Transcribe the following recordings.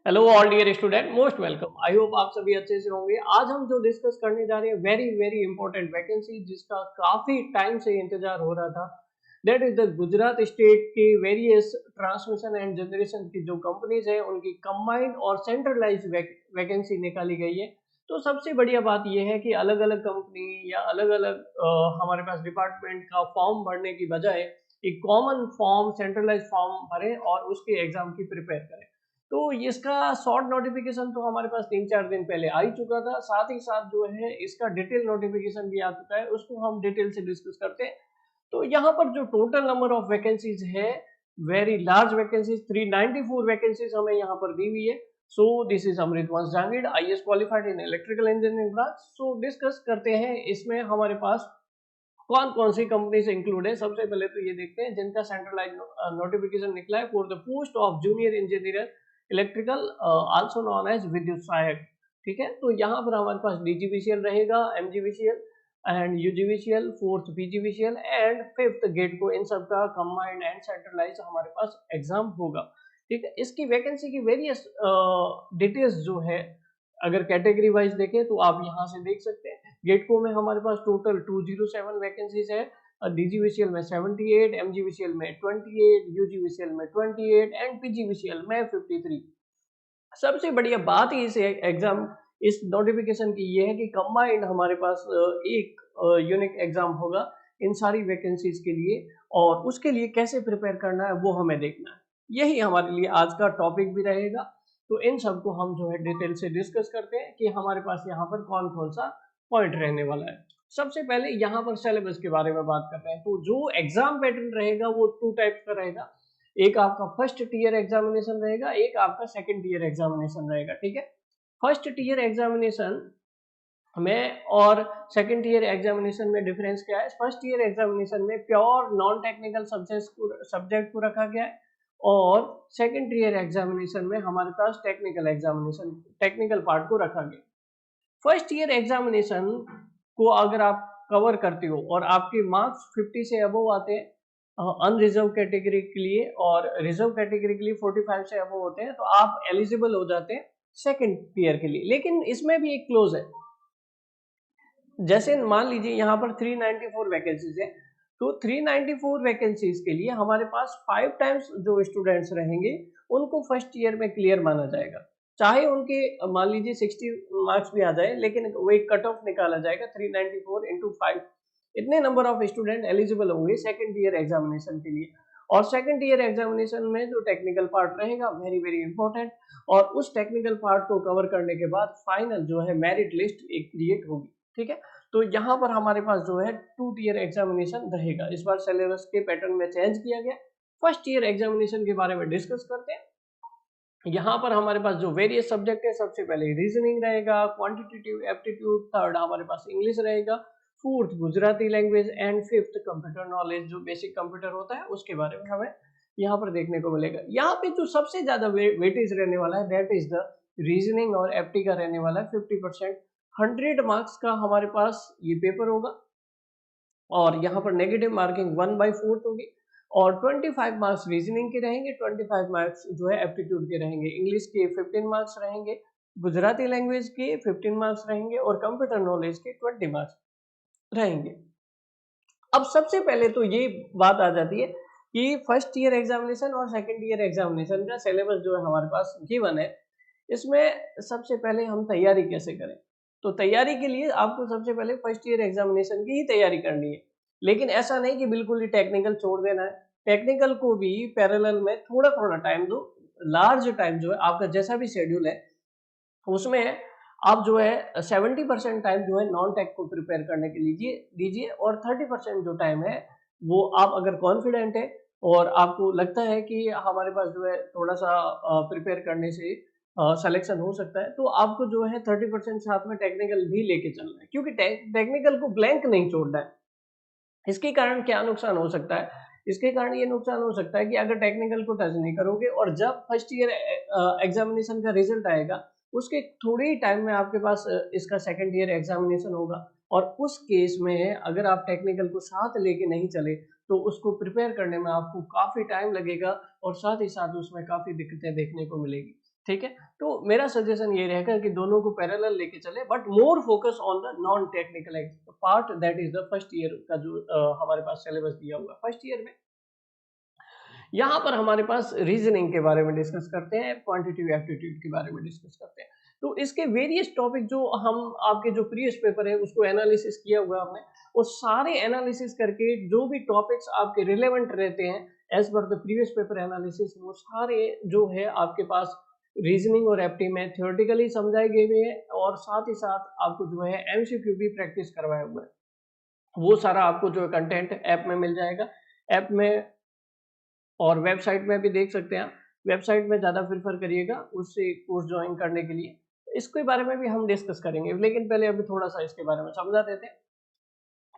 Hello all dear student, most welcome. I hope आप सभी अच्छे से होंगे। आज हम जो डिस्कस करने जा रहे हैं वेरी वेरी इंपॉर्टेंट वैकेंसी जिसका काफी टाइम से इंतजार हो रहा था। That is the Gujarat state के वेरियस ट्रांसमिशन एंड जनरेशन की जो कंपनीज है उनकी कंबाइंड और सेंट्रलाइज वैकेंसी निकाली गई है। तो सबसे बढ़िया बात यह है कि अलग अलग कंपनी या अलग अलग हमारे पास डिपार्टमेंट का फॉर्म भरने की बजाय एक कॉमन फॉर्म सेंट्रलाइज फॉर्म भरें और उसके एग्जाम की प्रिपेयर करें। तो इसका शॉर्ट नोटिफिकेशन तो हमारे पास 3-4 दिन पहले आ ही चुका था। साथ ही साथ जो है इसका डिटेल नोटिफिकेशन भी आ चुका है, उसको हम डिटेल से डिस्कस करते हैं। तो यहाँ पर जो टोटल नंबर ऑफ वैकेंसीज है, वेरी लार्ज वैकेंसीज 394 वैकेंसीज हमें यहाँ पर दी हुई है। सो दिस इज अमृत वंश Jahangir, IAS qualified in electrical engineering branch. So discuss करते हैं इसमें हमारे पास कौन कौन सी कंपनी से इंक्लूड है। सबसे पहले तो ये देखते हैं जिनका सेंट्रलाइज नोटिफिकेशन निकला है for the post of junior engineer electrical, also known as Vidyut Sahayak. ठीक है, तो यहाँ पर हमारे पास डीजीवीसीएल रहेगा, MGVCL and UGVCL, fourth PGVCL and fifth गेट को, इन सब का कंबाइंड एंड सेंट्रलाइज हमारे पास एग्जाम होगा। ठीक है, इसकी वैकेंसी की वेरियस डिटेल्स जो है अगर कैटेगरी वाइज देखें तो आप यहाँ से देख सकते हैं। गेटको में हमारे पास टोटल 207 वैकेंसीज है, डीजीवीसीएल में 78, एमजीवीसीएल में 28, यूजीवीसीएल में 28 एंड पीजीवीसीएल में 53। सबसे बढ़िया बात इस एग्जाम इस नोटिफिकेशन की ये है कि कंबाइंड हमारे पास एक यूनिक एग्जाम होगा इन सारी वैकेंसीज के लिए, और उसके लिए कैसे प्रिपेयर करना है वो हमें देखना है। यही हमारे लिए आज का टॉपिक भी रहेगा। तो इन सबको हम जो है डिटेल से डिस्कस करते हैं कि हमारे पास यहाँ पर कौन कौन सा पॉइंट रहने वाला है। सबसे पहले यहाँ पर सिलेबस के बारे में बात करते हैं। तो जो एग्जाम पैटर्न रहेगा वो 2 टाइप्स का रहेगा। एक आपका फर्स्ट टीयर एग्जामिनेशन रहेगा, एक आपका सेकंड टीयर एग्जामिनेशन रहेगा। ठीक है, फर्स्ट टीयर एग्जामिनेशन में और सेकंड ईयर एग्जामिनेशन में डिफरेंस क्या है। फर्स्ट ईयर एग्जामिनेशन में प्योर नॉन टेक्निकल सब्जेक्ट को रखा गया है, और सेकंड ईयर एग्जामिनेशन में हमारे पास टेक्निकल पार्ट को रखा गया। फर्स्ट ईयर एग्जामिनेशन को अगर आप कवर करते हो और आपके मार्क्स 50 से अबव आते हैं अनरिजर्व कैटेगरी के लिए, और रिजर्व कैटेगरी के लिए 45 से अबव होते हैं, तो आप एलिजिबल हो जाते हैं सेकंड ईयर के लिए। लेकिन इसमें भी एक क्लोज है। जैसे मान लीजिए यहाँ पर 394 वैकेंसीज है, तो 394 वैकेंसीज के लिए हमारे पास 5 टाइम्स जो स्टूडेंट्स रहेंगे उनको फर्स्ट ईयर में क्लियर माना जाएगा। चाहे उनके मान लीजिए 60 मार्क्स भी आ जाए, लेकिन वो एक कट ऑफ निकाला जाएगा 394 इंटू 5। इतने नंबर ऑफ स्टूडेंट एलिजिबल होंगे सेकेंड ईयर एग्जामिनेशन के लिए। और सेकेंड ईयर एग्जामिनेशन में जो टेक्निकल पार्ट रहेगा वेरी वेरी इंपॉर्टेंट, और उस टेक्निकल पार्ट को कवर करने के बाद फाइनल जो है मेरिट लिस्ट एक क्रिएट होगी। ठीक है, तो यहाँ पर हमारे पास जो है 2 टीयर एग्जामिनेशन रहेगा। इस बार सिलेबस के पैटर्न में चेंज किया गया। फर्स्ट ईयर एग्जामिनेशन के बारे में डिस्कस करते हैं। यहाँ पर हमारे पास जो वेरियस सब्जेक्ट है, सबसे पहले रीजनिंग रहेगा, क्वांटिटेटिव एप्टीट्यूड, थर्ड हमारे पास इंग्लिश रहेगा, fourth Gujarati language and fifth computer knowledge, जो बेसिक कंप्यूटर होता है उसके बारे में हमें यहाँ पर देखने को मिलेगा। यहाँ पे जो सबसे ज्यादा वेटेज रहने वाला है दैट इज द रीजनिंग और एप्टी का रहने वाला है 50%। 100 मार्क्स का हमारे पास ये पेपर होगा, और यहाँ पर नेगेटिव मार्किंग 1/4 होगी, और 25 मार्क्स रीजनिंग के रहेंगे, 25 मार्क्स जो है एप्टीट्यूड के रहेंगे, इंग्लिश के 15 मार्क्स रहेंगे, गुजराती लैंग्वेज के 15 मार्क्स रहेंगे, और कंप्यूटर नॉलेज के 20 मार्क्स रहेंगे। अब सबसे पहले तो ये बात आ जाती है कि फर्स्ट ईयर एग्जामिनेशन और सेकंड ईयर एग्जामिनेशन का सिलेबस जो है हमारे पास गिवन है, इसमें सबसे पहले हम तैयारी कैसे करें। तो तैयारी के लिए आपको सबसे पहले फर्स्ट ईयर एग्जामिनेशन की ही तैयारी करनी है, लेकिन ऐसा नहीं कि बिल्कुल ही टेक्निकल छोड़ देना है। टेक्निकल को भी पैरेलल में थोड़ा थोड़ा टाइम दो। लार्ज टाइम जो है आपका जैसा भी शेड्यूल है उसमें आप जो है 70% टाइम जो है नॉन टेक को प्रिपेयर करने के लिए दीजिए, और 30% जो टाइम है वो आप अगर कॉन्फिडेंट है और आपको लगता है कि हमारे पास जो है थोड़ा सा प्रिपेयर करने से सिलेक्शन हो सकता है, तो आपको जो है 30% साथ में टेक्निकल भी लेके चलना है, क्योंकि टेक्निकल को ब्लैंक नहीं छोड़ना है। इसके कारण क्या नुकसान हो सकता है, इसके कारण ये नुकसान हो सकता है कि अगर टेक्निकल को टच नहीं करोगे और जब फर्स्ट ईयर एग्जामिनेशन का रिजल्ट आएगा उसके थोड़े ही टाइम में आपके पास इसका सेकंड ईयर एग्जामिनेशन होगा, और उस केस में अगर आप टेक्निकल को साथ लेके नहीं चले तो उसको प्रिपेयर करने में आपको काफी टाइम लगेगा, और साथ ही साथ उसमें काफी दिक्कतें देखने को मिलेगी। ठीक है, तो मेरा सजेशन ये रहेगा कि दोनों को पैरेलल लेके चले, but more focus on the non technical part, that is the first year का जो हमारे पास सिलेबस दिया हुआ है फर्स्ट ईयर में। यहाँ पर हमारे पास रीजनिंग के बारे में डिस्कस करते हैं, क्वांटिटेटिव एप्टीट्यूड के बारे में डिस्कस करते हैं। तो इसके वेरियस टॉपिक जो हम आपके जो प्रीवियस पेपर है उसको एनालिसिस किया हुआ हमने, वो सारे एनालिसिस करके जो भी टॉपिक्स आपके रिलेवेंट रहते हैं as per the previous paper analysis, वो सारे जो है आपके पास रीजनिंग और एप्टी में थियोरेटिकली समझाए गए हुए हैं, और साथ ही साथ आपको जो है एमसीक्यू भी प्रैक्टिस करवाया हुआ है। वो सारा आपको जो है कंटेंट ऐप में मिल जाएगा, ऐप में और वेबसाइट में भी देख सकते हैं आप। वेबसाइट में ज़्यादा प्रेफर करिएगा उससे कोर्स ज्वाइन करने के लिए। इसके बारे में भी हम डिस्कस करेंगे, लेकिन पहले अभी थोड़ा सा इसके बारे में समझा देते हैं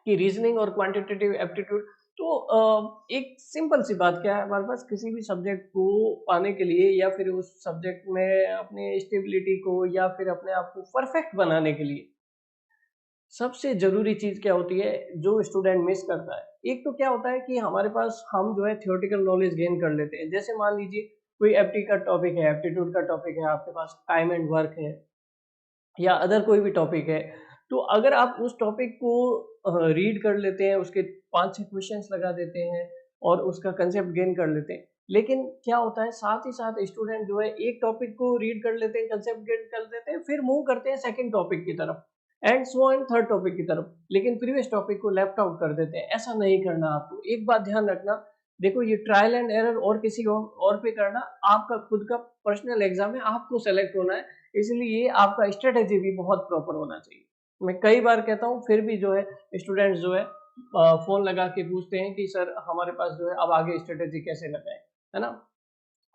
कि रीजनिंग और क्वांटिटेटिव एप्टीट्यूड। तो एक सिंपल सी बात क्या है, हमारे पास किसी भी सब्जेक्ट को पाने के लिए या फिर उस सब्जेक्ट में अपने स्टेबिलिटी को या फिर अपने आप को परफेक्ट बनाने के लिए सबसे ज़रूरी चीज़ क्या होती है जो स्टूडेंट मिस करता है। एक तो क्या होता है कि हमारे पास हम जो है थ्योरेटिकल नॉलेज गेन कर लेते हैं। जैसे मान लीजिए कोई एप्टी का टॉपिक है, एप्टीट्यूड का टॉपिक है, आपके पास टाइम एंड वर्क है या अदर कोई भी टॉपिक है, तो अगर आप उस टॉपिक को रीड कर लेते हैं, उसके 5-6 क्वेश्चंस लगा देते हैं और उसका कंसेप्ट गेन कर लेते हैं। लेकिन क्या होता है साथ ही साथ स्टूडेंट जो है एक टॉपिक को रीड कर लेते हैं, कंसेप्ट गेन कर लेते हैं, फिर मूव करते हैं सेकंड टॉपिक की तरफ and so on third topic की तरफ, लेकिन प्रीवियस टॉपिक को लेफ्ट आउट कर देते हैं। ऐसा नहीं करना आपको। एक बात ध्यान रखना, देखो ये ट्रायल एंड एरर और किसी और पे करना, आपका खुद का पर्सनल एग्जाम है, आपको सेलेक्ट होना है, इसलिए आपका स्ट्रेटेजी भी बहुत प्रॉपर होना चाहिए। मैं कई बार कहता हूँ, फिर भी जो है स्टूडेंट्स जो है फोन लगा के पूछते हैं कि सर हमारे पास जो है अब आगे स्ट्रेटेजी कैसे लगाएं, है ना।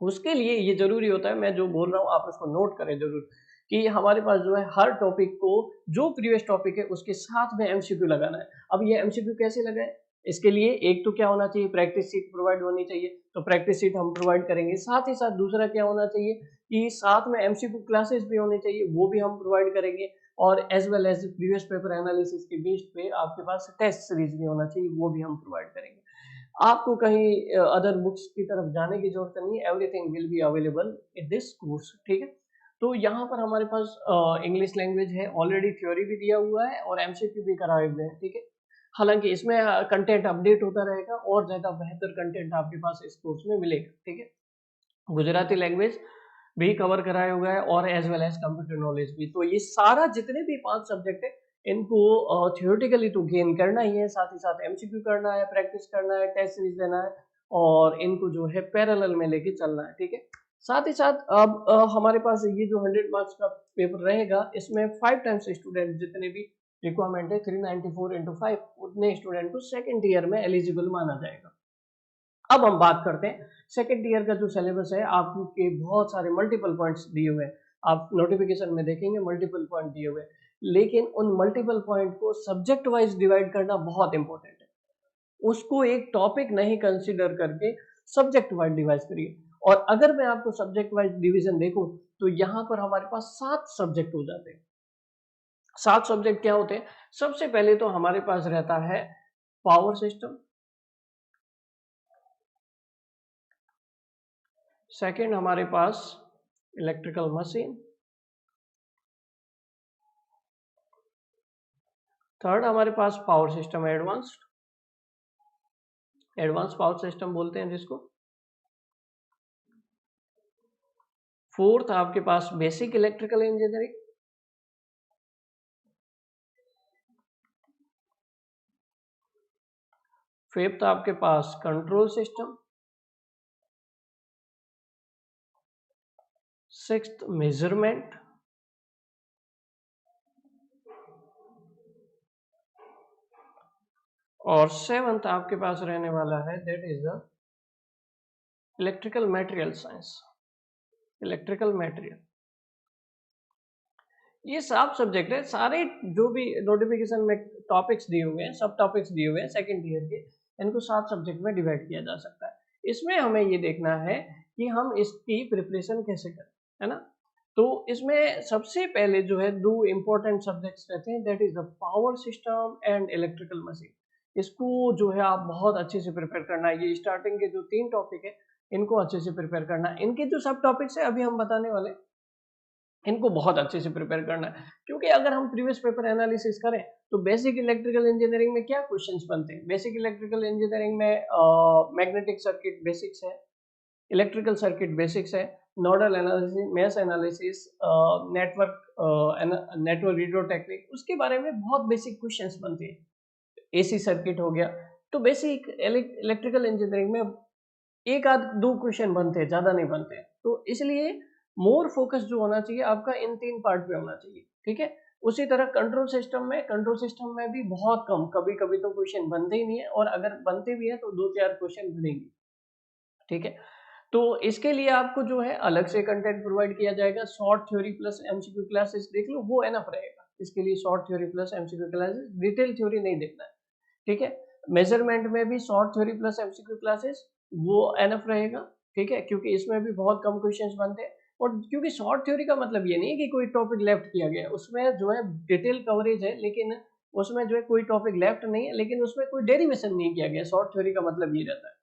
उसके लिए ये जरूरी होता है, मैं जो बोल रहा हूँ आप उसको नोट करें जरूर, कि हमारे पास जो है हर टॉपिक को जो प्रीवियस टॉपिक है उसके साथ में एमसीक्यू लगाना है। अब ये एमसीक्यू कैसे लगाए, इसके लिए एक तो क्या होना चाहिए, प्रैक्टिस सीट प्रोवाइड होनी चाहिए, तो प्रैक्टिस सीट हम प्रोवाइड करेंगे। साथ ही साथ दूसरा क्या होना चाहिए कि साथ में एमसीक्यू क्लासेस भी होनी चाहिए, वो भी हम प्रोवाइड करेंगे, और as well as previous paper analysis के बेस पे आपके पास टेस्ट सीरीज भी होना चाहिए, वो भी हम प्रोवाइड करेंगे। आपको कहीं अदर बुक्स की तरफ जाने की जरूरत नहीं है, everything will be available in this course, ठीक है। तो यहाँ पर हमारे पास इंग्लिश लैंग्वेज है, ऑलरेडी थ्योरी भी दिया हुआ है और एमसीक्यू भी कराए हुए हैं, ठीक है। हालांकि इसमें कंटेंट अपडेट होता रहेगा और ज्यादा बेहतर कंटेंट आपके पास इस कोर्स में मिलेगा, ठीक है। गुजराती लैंग्वेज भी कवर कराया हुआ है और as well as computer knowledge भी। तो ये सारा जितने भी 5 सब्जेक्ट है इनको थियोरेटिकली तो गेन करना ही है, साथ ही साथ एमसीक्यू करना है, प्रैक्टिस करना है, टेस्ट सीरीज देना है, और इनको जो है पैरेलल में लेके चलना है, ठीक है। साथ ही साथ अब हमारे पास ये जो 100 मार्क्स का पेपर रहेगा, इसमें 5 टाइम्स स्टूडेंट जितने भी रिक्वायरमेंट है 394 इंटू 5, उतने स्टूडेंट को सेकेंड ईयर में एलिजिबल माना जाएगा। अब हम बात करते हैं सेकेंड ईयर का जो सिलेबस है, आपके बहुत सारे मल्टीपल पॉइंट्स दिए हुए हैं, आप नोटिफिकेशन में देखेंगे मल्टीपल पॉइंट दिए हुए हैं, लेकिन उन मल्टीपल पॉइंट को सब्जेक्ट वाइज डिवाइड करना बहुत इंपॉर्टेंट है। उसको एक टॉपिक नहीं कंसीडर करके सब्जेक्ट वाइज डिवाइड करिए। और अगर मैं आपको सब्जेक्ट वाइज डिवीजन देखूं तो यहाँ पर हमारे पास 7 सब्जेक्ट हो जाते हैं। 7 सब्जेक्ट क्या होते हैं, सबसे पहले तो हमारे पास रहता है पावर सिस्टम, सेकेंड हमारे पास इलेक्ट्रिकल मशीन, थर्ड हमारे पास power system advanced, advance power system बोलते हैं जिसको, फोर्थ आपके पास बेसिक इलेक्ट्रिकल इंजीनियरिंग, फिफ्थ आपके पास कंट्रोल सिस्टम, सिक्स्थ मेजरमेंट, और सेवंथ आपके पास रहने वाला है that is the electrical material science, electrical material. ये 7 सब्जेक्ट है, सारे जो भी नोटिफिकेशन में टॉपिक्स दिए हुए हैं, सब टॉपिक्स दिए हुए हैं सेकेंड ईयर के, इनको 7 सब्जेक्ट में डिवाइड किया जा सकता है। इसमें हमें ये देखना है कि हम इसकी प्रिपरेशन कैसे करें, है ना। तो इसमें सबसे पहले जो है 2 इंपॉर्टेंट सब्जेक्ट्स रहते हैं, that is the power system and electrical machine. इसको जो है आप बहुत अच्छे से प्रिपेयर करना है। ये स्टार्टिंग के जो 3 टॉपिक है इनको अच्छे से प्रिपेयर करना है। इनके जो सब टॉपिक्स है अभी हम बताने वाले, इनको बहुत अच्छे से प्रिपेयर करना है, क्योंकि अगर हम प्रीवियस पेपर एनालिसिस करें तो बेसिक इलेक्ट्रिकल इंजीनियरिंग में क्या क्वेश्चंस बनते हैं। बेसिक इलेक्ट्रिकल इंजीनियरिंग में मैग्नेटिक सर्किट बेसिक्स है, इलेक्ट्रिकल सर्किट बेसिक्स है, nodal analysis, mesh analysis, network redo technique, उसके बारे में बहुत बेसिक क्वेश्चंस बनते हैं। एसी सर्किट हो गया। तो बेसिक इलेक्ट्रिकल इंजीनियरिंग में एक आध दो क्वेश्चन बनते हैं, ज्यादा नहीं बनते हैं। तो इसलिए मोर फोकस जो होना चाहिए आपका इन 3 पार्ट पे होना चाहिए, ठीक है। उसी तरह कंट्रोल सिस्टम में भी बहुत कम, कभी कभी तो क्वेश्चन बनते ही नहीं है, और अगर बनते भी है तो 2-4 क्वेश्चन बनेंगे, ठीक है। तो इसके लिए आपको जो है अलग से कंटेंट प्रोवाइड किया जाएगा। Short theory plus MCQ classes देख लो, वो एनफ रहेगा इसके लिए। Short theory plus MCQ classes, detail theory नहीं देखना है, ठीक है। मेजरमेंट में भी short theory plus MCQ classes वो एनफ रहेगा, ठीक है, क्योंकि इसमें भी बहुत कम क्वेश्चंस बनते हैं। और क्योंकि शॉर्ट थ्योरी का मतलब ये नहीं है कि कोई टॉपिक लेफ्ट किया गया है, उसमें जो है डिटेल कवरेज है, लेकिन उसमें जो है कोई टॉपिक लेफ्ट नहीं है, लेकिन उसमें कोई डेरिवेशन नहीं किया गया। शॉर्ट थ्योरी का मतलब ये रहता है,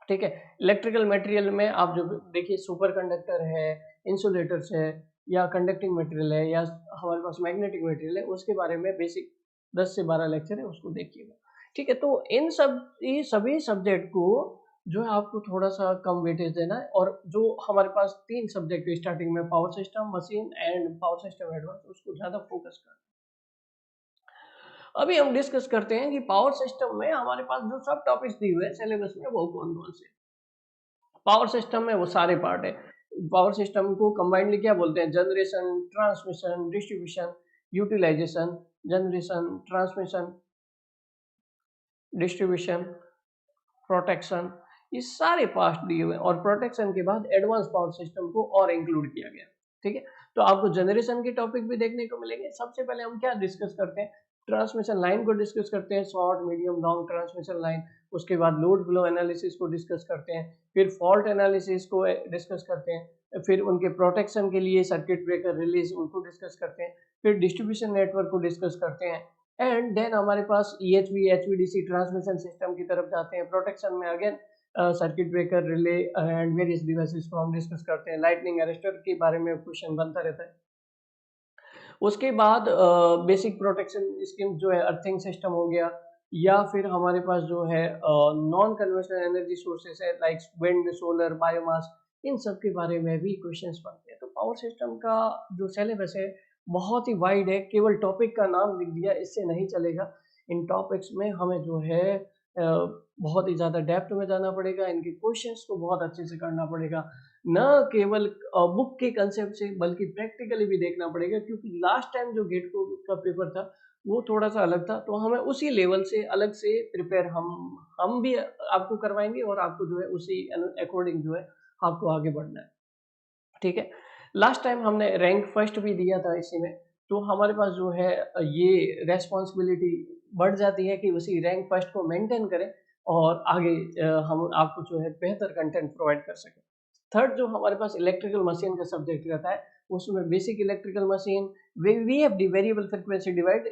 ठीक है। इलेक्ट्रिकल मटेरियल में आप जो देखिए सुपर कंडक्टर है, इंसुलेटर्स है, या कंडक्टिंग मटेरियल है, या हमारे पास मैग्नेटिक मटेरियल है, उसके बारे में बेसिक 10 से 12 लेक्चर है, उसको देखिएगा, ठीक है। तो इन सब ये सभी सब्जेक्ट को जो है आपको थोड़ा सा कम वेटेज देना है, और जो हमारे पास 3 सब्जेक्ट स्टार्टिंग में power system, machine and power system advance, उसको ज्यादा फोकस करना। अभी हम डिस्कस करते हैं कि पावर सिस्टम में हमारे पास जो सब टॉपिक्स दिए हुए हैं सिलेबस में वो कौन कौन से। पावर सिस्टम में वो सारे पार्ट है। पावर सिस्टम को कंबाइंडली क्या बोलते हैं? Generation, transmission, distribution, utilization, generation, transmission, distribution, protection, ये सारे पार्ट दिए हुए हैं, और प्रोटेक्शन के बाद एडवांस पावर सिस्टम को और इंक्लूड किया गया, ठीक है। तो आपको जनरेशन के टॉपिक भी देखने को मिलेंगे। सबसे पहले हम क्या डिस्कस करते हैं? ट्रांसमिशन लाइन को डिस्कस करते हैं, short, medium, long transmission line. उसके बाद लोड फ्लो एनालिसिस को डिस्कस करते हैं, फिर फॉल्ट एनालिसिस को डिस्कस करते हैं, फिर उनके प्रोटेक्शन के लिए सर्किट ब्रेकर रिलीज उनको डिस्कस करते हैं, फिर डिस्ट्रीब्यूशन नेटवर्क को डिस्कस करते हैं, एंड देन हमारे पास EHV HVDC ट्रांसमिशन सिस्टम की तरफ जाते हैं। प्रोटेक्शन में again circuit breaker, relay and various devices को हम डिस्कस करते हैं। लाइटनिंग अरेस्टर के बारे में क्वेश्चन बनता रहता है। उसके बाद बेसिक प्रोटेक्शन स्कीम जो है अर्थिंग सिस्टम हो गया, या फिर हमारे पास जो है नॉन कन्वेंशनल एनर्जी सोर्सेस है लाइक विंड, सोलर, बायोमास, इन सब के बारे में भी क्वेश्चंस बनते हैं। तो पावर सिस्टम का जो सिलेबस है बहुत ही वाइड है, केवल टॉपिक का नाम लिख दिया इससे नहीं चलेगा। इन टॉपिक्स में हमें जो है बहुत ही ज़्यादा डेप्थ में जाना पड़ेगा, इनके क्वेश्चंस को बहुत अच्छे से करना पड़ेगा, न केवल बुक के कंसेप्ट से बल्कि प्रैक्टिकली भी देखना पड़ेगा, क्योंकि लास्ट टाइम जो गेट को का पेपर था वो थोड़ा सा अलग था। तो हमें उसी लेवल से अलग से प्रिपेयर हम भी आपको करवाएंगे, और आपको जो है उसी अकॉर्डिंग जो है आपको आगे बढ़ना है, ठीक है। लास्ट टाइम हमने रैंक फर्स्ट भी दिया था इसी में, तो हमारे पास जो है ये रेस्पॉन्सिबिलिटी बढ़ जाती है कि उसी रैंक फर्स्ट को मेंटेन करें, और आगे हम आपको जो है बेहतर कंटेंट प्रोवाइड कर सकें। थर्ड जो हमारे पास इलेक्ट्रिकल मशीन का सब्जेक्ट रहता है, उसमें basic electrical machine, VFD variable frequency divide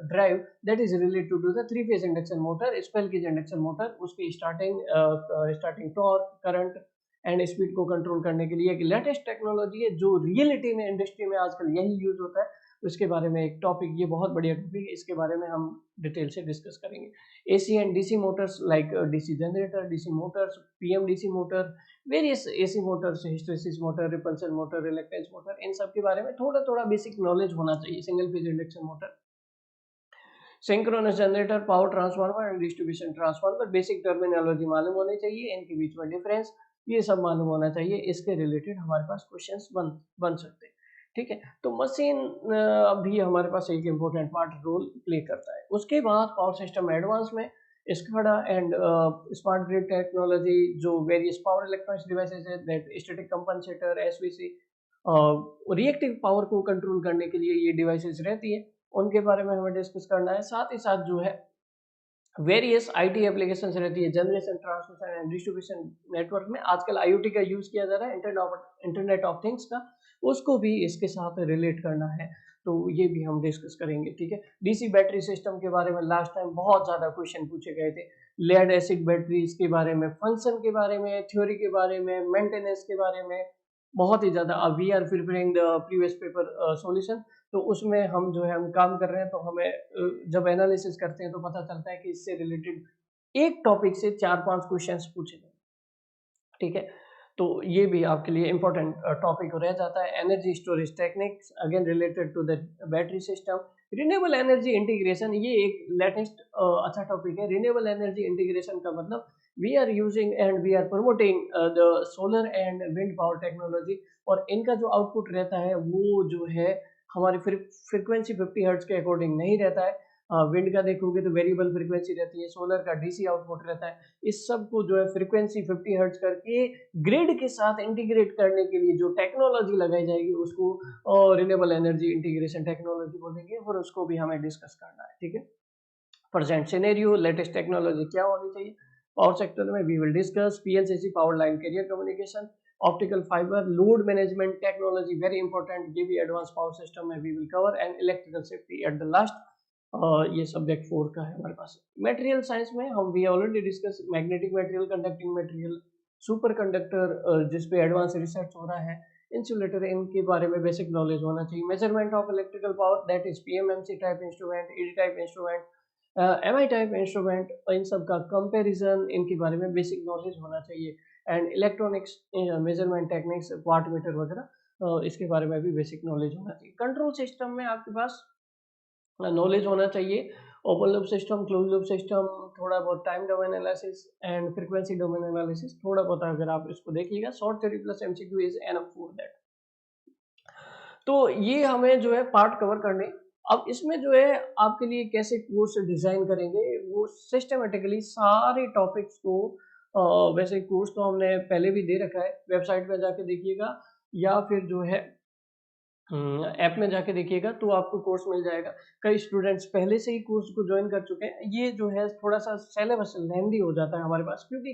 drive, that is related to the 3 phase induction motor, squirrel cage induction motor. उसकी starting torque, current and speed को कंट्रोल करने के लिए एक लेटेस्ट टेक्नोलॉजी है जो रियलिटी में इंडस्ट्री में आजकल यही यूज होता है। उसके बारे में एक टॉपिक, ये बहुत बढ़िया टॉपिक है, इसके बारे में हम डिटेल से डिस्कस करेंगे। AC and DC motors like DC generator, DC motors, PMDC motor, various AC motors, hysteresis motor, repulsion motor, reluctance motor, इन सब के बारे में थोड़ा थोड़ा बेसिक नॉलेज होना चाहिए। Single phase induction motor, synchronous generator, power transformer and distribution transformer, basic terminology मालूम होनी चाहिए, इनके बीच में डिफरेंस ये सब मालूम होना चाहिए। इसके रिलेटेड हमारे पास क्वेश्चंस बन सकते हैं, ठीक है। तो मशीन भी हमारे पास एक इम्पोर्टेंट पार्ट रोल प्ले करता है। उसके बाद पावर सिस्टम एडवांस में SCADA and smart grid technology, जो वेरियस पावर इलेक्ट्रॉनिक्स डिवाइसेस है, that static compensator, SVC, reactive power को कंट्रोल करने के लिए ये डिवाइसेस रहती है, उनके बारे में हमें डिस्कस करना है। साथ ही साथ जो है वेरियस IT एप्लीकेशंस रहती है, generation, transmission and distribution network में आजकल IoT का यूज किया जा रहा है, इंटरनेट ऑफ थिंग्स का, उसको भी इसके साथ रिलेट करना है, तो ये भी हम डिस्कस करेंगे, ठीक है। DC बैटरी सिस्टम के बारे में लास्ट टाइम बहुत ज़्यादा क्वेश्चन पूछे गए थे। लेड एसिड बैटरीज के बारे में, फंक्शन के बारे में, थ्योरी के बारे में, मेंटेनेंस के बारे में, बहुत ही ज़्यादा we are preparing the previous paper solution, तो उसमें हम जो है हम काम कर रहे हैं, तो हमें जब एनालिसिस करते हैं तो पता चलता है कि इससे रिलेटेड एक टॉपिक से 4-5 क्वेश्चंस पूछे गए, ठीक है। तो ये भी आपके लिए इंपॉर्टेंट टॉपिक रह जाता है। Energy storage techniques again related to the battery system. Renewable energy integration, ये एक लेटेस्ट अच्छा टॉपिक है। रिन्यूएबल एनर्जी इंटीग्रेशन का मतलब we are using and we are promoting the solar and wind power technology, और इनका जो आउटपुट रहता है वो जो है हमारी फ्रिक्वेंसी 50 हर्ट्ज के अकॉर्डिंग नहीं रहता है। विंड का देखोगे तो वेरिएबल फ्रिक्वेंसी रहती है, सोलर का डीसी आउटपुट रहता है। इस सब को जो है फ्रिक्वेंसी 50 हर्ट्ज करके ग्रिड के साथ इंटीग्रेट करने के लिए जो टेक्नोलॉजी लगाई जाएगी उसको रिन्यूएबल एनर्जी इंटीग्रेशन टेक्नोलॉजी बोलेंगे, और उसको भी हमें डिस्कस करना है, ठीक है। प्रेजेंट सिनेरियो, लेटेस्ट टेक्नोलॉजी क्या होनी चाहिए पावर सेक्टर में, we will discuss PLCC power line carrier communication, optical fibre, load management technology very important, ये भी एडवांस पावर सिस्टम में we will cover, and electrical safety at the last. ये subject 4 का है हमारे पास। मटेरियल साइंस में हम we already discuss magnetic material, conducting material, superconductor जिस पे एडवांस रिसर्च हो रहा है, इंसुलेटर, इनके बारे में बेसिक नॉलेज होना चाहिए। Measurement of electrical power, that is PMMC type instrument, ED type instrument, MI type instrument, इन सब का कंपैरिजन, इनके बारे में बेसिक नॉलेज होना चाहिए। And electronics measurement techniques, watt meter वगैरह, इसके बारे में भी बेसिक नॉलेज होना चाहिए। कंट्रोल सिस्टम में आपके पास नॉलेज होना चाहिए, open loop system, close loop system, थोड़ा बहुत time domain analysis and frequency domain analysis, थोड़ा बहुत अगर आप इसको देखिएगा। Short theory plus MCQ is enough for that. तो ये हमें जो है पार्ट कवर करने। अब इसमें जो है आपके लिए कैसे कोर्स डिजाइन करेंगे, वो सिस्टमेटिकली सारे टॉपिक्स को वैसे कोर्स तो हमने पहले भी दे रखा है, वेबसाइट पे जाके देखिएगा या फिर जो है ऐप में जाके देखिएगा तो आपको कोर्स मिल जाएगा। कई स्टूडेंट्स पहले से ही कोर्स को ज्वाइन कर चुके हैं। ये जो है थोड़ा सा सिलेबस लेंदी हो जाता है हमारे पास, क्योंकि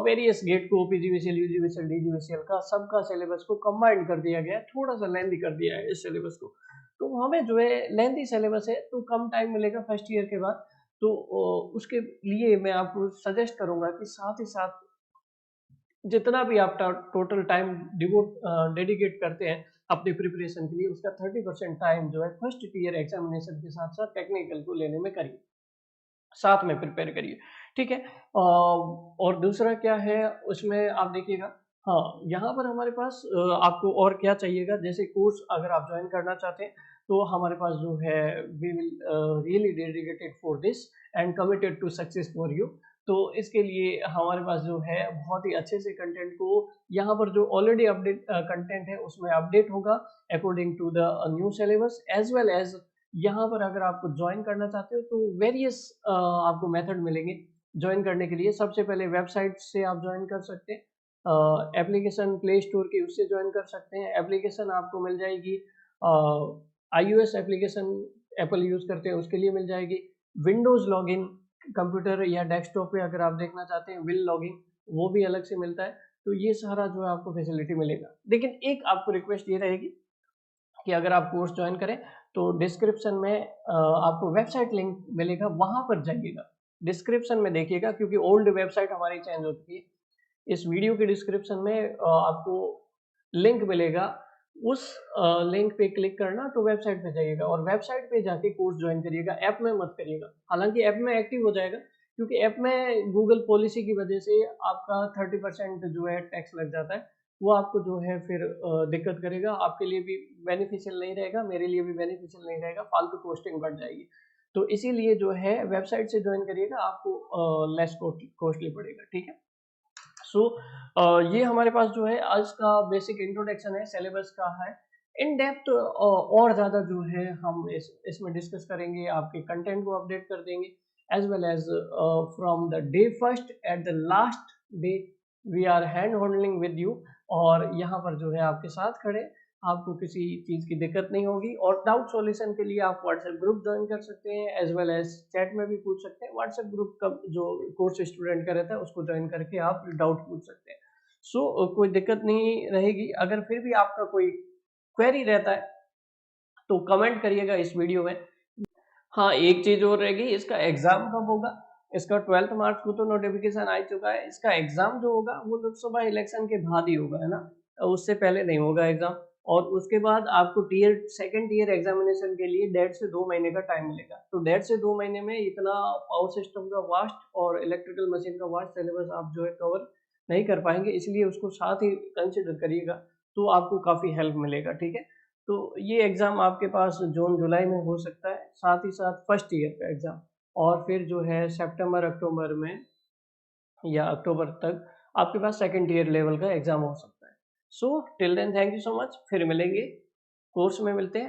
वेरियस गेट को पीजीवीसीएल, यूजीवीसीएल, डीजीवीसीएल का सबका सिलेबस को कंबाइन कर दिया गया है, थोड़ा सा लेंदी कर दिया है इस सिलेबस को। तो हमें जो है लेंदी सिलेबस है तो कम टाइम मिलेगा फर्स्ट ईयर के बाद। तो उसके लिए मैं आपको सजेस्ट करूंगा कि साथ ही साथ जितना भी आप टोटल टाइम डेडिकेट करते हैं अपनी प्रिपरेशन के लिए, उसका 30% टाइम जो है फर्स्ट ईयर एग्जामिनेशन के साथ साथ टेक्निकल को लेने में करिए, साथ में प्रिपेयर करिए, ठीक है। और दूसरा क्या है उसमें आप देखिएगा, हाँ यहाँ पर हमारे पास आपको और क्या चाहिएगा, जैसे कोर्स अगर आप ज्वाइन करना चाहते हैं तो हमारे पास जो है we will really dedicated for this and committed to success for you. तो इसके लिए हमारे पास जो है बहुत ही अच्छे से कंटेंट को यहाँ पर जो ऑलरेडी अपडेट कंटेंट है उसमें अपडेट होगा according to the new syllabus, as well as यहाँ पर अगर आपको ज्वाइन करना चाहते हो तो वेरियस आपको मेथड मिलेंगे ज्वाइन करने के लिए। सबसे पहले वेबसाइट से आप ज्वाइन कर सकते हैं, एप्लीकेशन प्ले स्टोर की उससे ज्वाइन कर सकते हैं। एप्लीकेशन आपको मिल जाएगी iOS एप्लीकेशन एप्पल यूज़ करते हैं उसके लिए मिल जाएगी। विंडोज़ लॉगिन कंप्यूटर या डेस्कटॉप पे अगर आप देखना चाहते हैं विल लॉगिन, वो भी अलग से मिलता है। तो ये सारा जो है आपको फैसिलिटी मिलेगा। लेकिन एक आपको रिक्वेस्ट ये रहेगी कि अगर आप कोर्स ज्वाइन करें तो डिस्क्रिप्शन में आपको वेबसाइट लिंक मिलेगा, वहां पर जाइएगा, डिस्क्रिप्शन में देखिएगा, क्योंकि ओल्ड वेबसाइट हमारी चेंज हो चुकी है। इस वीडियो के डिस्क्रिप्शन में आपको लिंक मिलेगा, उस लिंक पे क्लिक करना तो वेबसाइट पे जाइएगा और वेबसाइट पे जाके कोर्स ज्वाइन करिएगा, ऐप में मत करिएगा। हालांकि ऐप में एक्टिव हो जाएगा, क्योंकि ऐप में गूगल पॉलिसी की वजह से आपका 30% जो है टैक्स लग जाता है, वो आपको जो है फिर दिक्कत करेगा, आपके लिए भी बेनिफिशियल नहीं रहेगा, मेरे लिए भी बेनिफिशियल नहीं रहेगा, फालतू कॉस्टिंग बढ़ जाएगी। तो इसीलिए जो है वेबसाइट से ज्वाइन करिएगा, आपको लेस कॉस्टली पड़ेगा, ठीक है। सो ये हमारे पास जो है आज का बेसिक इंट्रोडक्शन है, सिलेबस का है। इन डेप्थ और ज़्यादा जो है हम इसमें डिस्कस करेंगे, आपके कंटेंट को अपडेट कर देंगे, as well as from the day first at the last day we are hand holding with you, और यहाँ पर जो है आपके साथ खड़े, आपको किसी चीज़ की दिक्कत नहीं होगी। और डाउट सॉल्यूशन के लिए आप व्हाट्सएप ग्रुप ज्वाइन कर सकते हैं, एज वेल एज चैट में भी पूछ सकते हैं। व्हाट्सएप ग्रुप का जो कोर्स स्टूडेंट का रहता है उसको ज्वाइन करके आप डाउट पूछ सकते हैं। सो कोई दिक्कत नहीं रहेगी। अगर फिर भी आपका कोई क्वेरी रहता है तो कमेंट करिएगा इस वीडियो में। हाँ, एक चीज़ और रहेगी, इसका एग्ज़ाम कब होगा? इसका 12th मार्च को तो नोटिफिकेशन आ चुका है, इसका एग्ज़ाम जो होगा वो लोकसभा इलेक्शन के बाद ही होगा, है ना? उससे पहले नहीं होगा एग्ज़ाम। और उसके बाद आपको सेकंड ईयर एग्जामिनेशन के लिए 1.5 से 2 महीने का टाइम मिलेगा। तो 1.5 से 2 महीने में इतना पावर सिस्टम का वास्ट और इलेक्ट्रिकल मशीन का वास्ट सिलेबस आप जो है कवर नहीं कर पाएंगे, इसलिए उसको साथ ही कंसिडर करिएगा, तो आपको काफ़ी हेल्प मिलेगा। ठीक है, तो ये एग्ज़ाम आपके पास जून जुलाई में हो सकता है, साथ ही साथ फर्स्ट ईयर का एग्ज़ाम, और फिर जो है सितंबर अक्टूबर में या अक्टूबर तक आपके पास सेकंड ईयर लेवल का एग्ज़ाम हो सकता है। So till then thank you so much, फिर मिलेंगे, कोर्स में मिलते हैं।